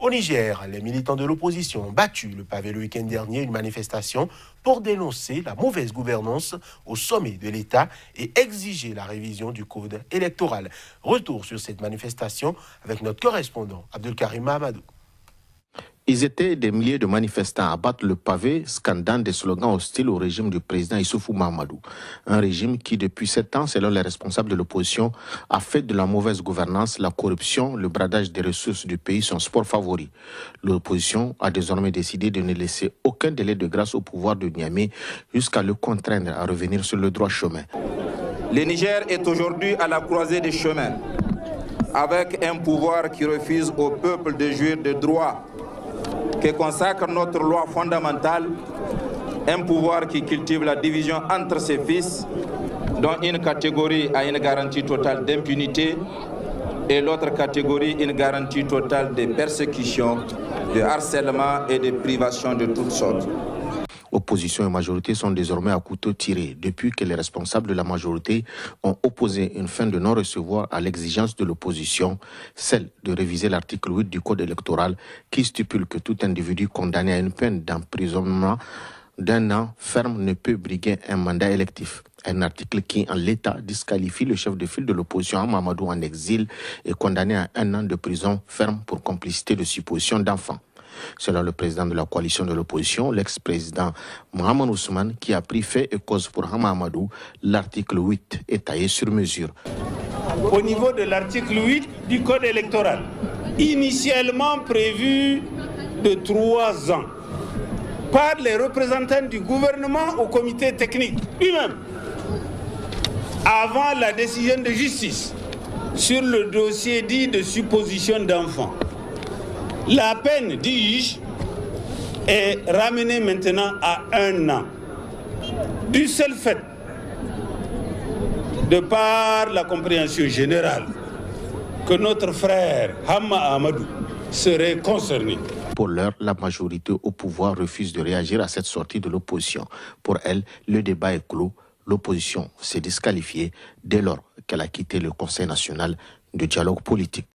Au Niger, les militants de l'opposition ont battu le pavé le week-end dernier une manifestation pour dénoncer la mauvaise gouvernance au sommet de l'État et exiger la révision du code électoral. Retour sur cette manifestation avec notre correspondant Abdelkarim Mahamadou. Ils étaient des milliers de manifestants à battre le pavé, scandant des slogans hostiles au régime du président Issoufou Mahamadou. Un régime qui, depuis 7 ans, selon les responsables de l'opposition, a fait de la mauvaise gouvernance, la corruption, le bradage des ressources du pays son sport favori. L'opposition a désormais décidé de ne laisser aucun délai de grâce au pouvoir de Niamey jusqu'à le contraindre à revenir sur le droit chemin. Le Niger est aujourd'hui à la croisée des chemins, avec un pouvoir qui refuse au peuple de jouir de droits que consacre notre loi fondamentale, un pouvoir qui cultive la division entre ses fils, dont une catégorie a une garantie totale d'impunité et l'autre catégorie une garantie totale de persécution, de harcèlement et de privation de toutes sortes. Opposition et majorité sont désormais à couteau tiré depuis que les responsables de la majorité ont opposé une fin de non-recevoir à l'exigence de l'opposition, celle de réviser l'article 8 du Code électoral qui stipule que tout individu condamné à une peine d'emprisonnement d'1 an ferme ne peut briguer un mandat électif. Un article qui, en l'état, disqualifie le chef de file de l'opposition, Mahamadou, en exil et condamné à 1 an de prison ferme pour complicité de supposition d'enfants. Selon le président de la coalition de l'opposition, l'ex-président Mohamed Ousmane, qui a pris fait et cause pour Mahamadou, l'article 8 est taillé sur mesure. Au niveau de l'article 8 du Code électoral, initialement prévu de 3 ans, par les représentants du gouvernement au comité technique lui-même, avant la décision de justice sur le dossier dit de supposition d'enfants. La peine, dis-je, est ramenée maintenant à 1 an. Du seul fait, de par la compréhension générale, que notre frère Hamma Amadou serait concerné. Pour l'heure, la majorité au pouvoir refuse de réagir à cette sortie de l'opposition. Pour elle, le débat est clos. L'opposition s'est disqualifiée dès lors qu'elle a quitté le Conseil national de dialogue politique.